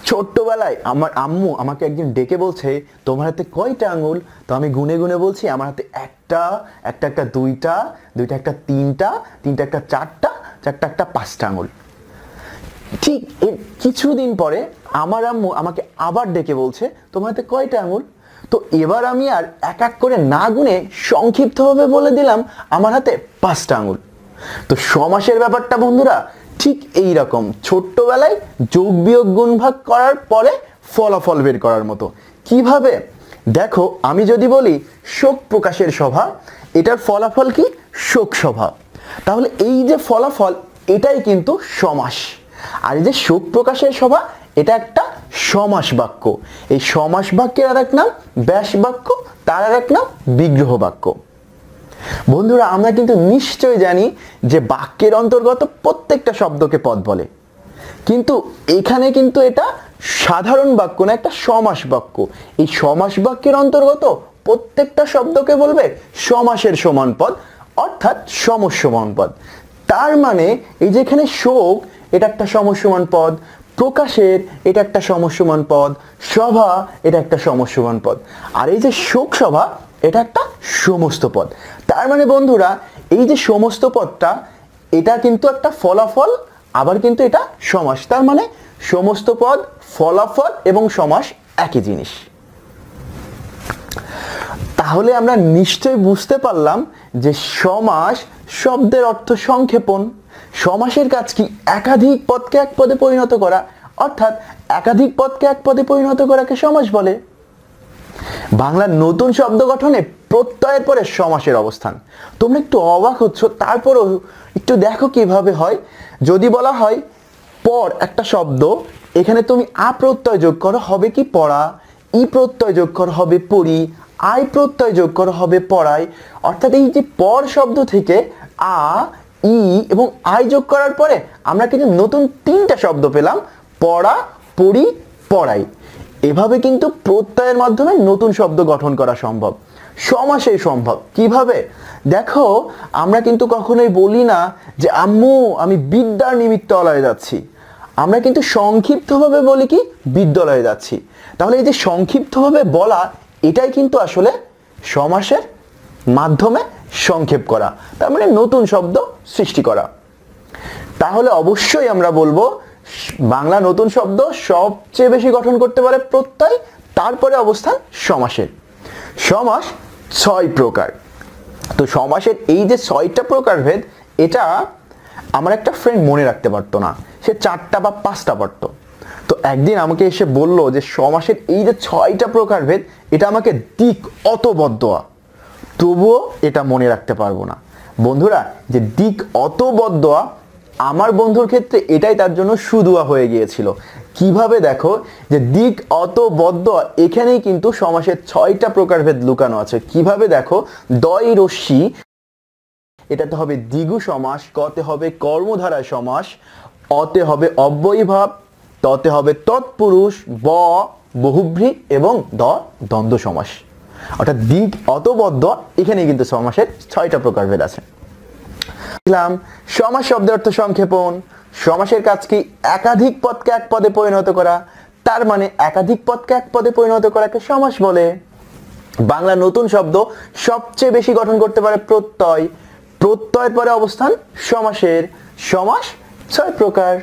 ছোট্টবেলায় আমার আম্মু আমাকে একদিন ডেকে বলছে, তোমার হাতে কয়টা আঙুল? তো আমি গুনে গুনে বলছি, আমার হাতে একটা, একটা একটা দুইটা, দুইটা একটা তিনটা, তিনটা একটা চারটা, চারটা একটা পাঁচটা আঙুল। ঠিক এর কিছুদিন পরে আমার আম্মু আমাকে আবার ডেকে বলছে, তোমার হাতে কয়টা আঙুল? তো এবার আমি আর এক এক করে না গুনে সংক্ষিপ্তভাবে বলে দিলাম আমার হাতে পাঁচটা আঙুল। তো সমাসের ব্যাপারটা বন্ধুরা ঠিক এই রকম, ছোট্টবেলায় যোগ বিয়োগ গুণ ভাগ করার পরে ফলাফল বের করার মতো। কিভাবে দেখো, আমি যদি বলি শোক প্রকাশের সভা, এটার ফলাফল কি? শোক সভা। তাহলে এই যে ফলাফল, এটাই কিন্তু সমাস। আর এই যে শোক প্রকাশের সভা, এটা একটা সমাস বাক্য। এই সমাস বাক্যের আর এক নাম ব্যাস বাক্য, তার আর এক নাম বিগ্রহ বাক্য। বন্ধুরা, আমরা কিন্তু নিশ্চয় জানি যে বাক্যের অন্তর্গত প্রত্যেকটা শব্দকে পদ বলে, কিন্তু এখানে কিন্তু এটা সাধারণ বাক্য না, একটা সমাস বাক্য। এই সমাস বাক্যের অন্তর্গত প্রত্যেকটা শব্দকে বলবে সমাসের সমান পদ, অর্থাৎ সমসমান পদ। তার মানে এই যে এখানে শোক, এটা একটা সমসমান পদ, প্রকাশের এটা একটা সমসমান পদ, সভা এটা একটা সমসমান পদ, আর এই যে শোক সভা এটা একটা সমস্ত পদ। তার মানে বন্ধুরা, এই যে সমস্ত পদটা, এটা কিন্তু একটা ফলাফল, আবার কিন্তু এটা সমাস। তার মানে সমস্ত পদ, ফলাফল এবং সমাস একই জিনিস। তাহলে আমরা নিশ্চয় বুঝতে পারলাম যে সমাস শব্দের অর্থ সংক্ষেপণ। সমাসের কাজ কি? একাধিক পদকে এক পদে পরিণত করা, অর্থাৎ একাধিক পদকে এক পদে পরিণত করাকে সমাস বলে। বাংলার নতুন শব্দ গঠনে প্রত্যয়ের পরে সমাসের অবস্থান। তোমরা একটু অবাক হচ্ছ, তারপরও একটু দেখো কিভাবে হয়। যদি বলা হয় পর একটা শব্দ, এখানে তুমি আ প্রত্যয় যোগ করো, হবে কি? পড়া। ই প্রত্যয় যোগ করো, হবে পড়ি। আই প্রত্যয় যোগ করো, হবে পড়াই। অর্থাৎ এই যে পর শব্দ থেকে আ, ই এবং আই যোগ করার পরে আমরা কিন্তু নতুন তিনটা শব্দ পেলাম, পড়া, পড়ি, পড়াই। এভাবে কিন্তু প্রত্যয়ের মাধ্যমে নতুন শব্দ গঠন করা সম্ভব। সমাসে সম্ভব। কিভাবে? দেখো, আমরা কিন্তু কখনোই বলি না যে আম্মু আমি বিদ্যার নিমিত্তালয়ে যাচ্ছি। আমরা কিন্তু সংক্ষিপ্তভাবে বলি কি? বিদ্যালয়ে যাচ্ছি। তাহলে এই যে সংক্ষিপ্তভাবে বলা, এটাই কিন্তু আসলে সমাসের মাধ্যমে সংক্ষেপ করা, তার মানে নতুন শব্দ সৃষ্টি করা। তাহলে অবশ্যই আমরা বলবো বাংলা নতুন শব্দ সবচেয়ে বেশি গঠন করতে পারে প্রত্যয়, তারপরে অবস্থান সমাসের। সমাস 6 প্রকার। তো সমাসের এই যে 6টা প্রকারভেদ, এটা আমার একটা ফ্রেন্ড মনে রাখতে পারতো না, সে 4টা বা 5টা পারতো। তো একদিন আমাকে এসে বলল যে সমাসের এই যে 6টা প্রকারভেদ, এটা আমাকে দিক অতবদ্দোয়া, তবুও এটা মনে রাখতে পারবো না। বন্ধুরা, যে দিক অতবদ্দোয়া, আমার বন্ধুর ক্ষেত্রে এটাই তার জন্য সুদুয়া হয়ে গিয়েছিল। কিভাবে? দেখো, যে দিক অতবদ্দোয়া, এখানেই কিন্তু সমাসের 6টা প্রকারভেদ লুকানো আছে। কিভাবে? দেখো, দয় রশ্মি, এটাতে হবে দ্বিগু সমাস, কতে হবে কর্মধারয় সমাস, অতে হবে অব্যয়ীভাব, ততে হবে তৎপুরুষ, ব বহুব্রী এবং দ দ্বন্দ্ব সমাস। অর্থাৎ দিক অতবদ্ধ, এখানে কিন্তু সমাসের 6টা প্রকারভেদ আছে। দেখলাম সমাস শব্দের অর্থ সংক্ষেপণ। সমাসের কাজ কি? একাধিক পদকে এক পদে পরিণত করা, তার মানে একাধিক পদকে এক পদে পরিণত করাকে সমাস বলে। বাংলা নতুন শব্দ সবচেয়ে বেশি গঠন করতে পারে প্রত্যয়, প্রত্যয়ের পরে অবস্থান সমাসের। সমাস 6 প্রকার।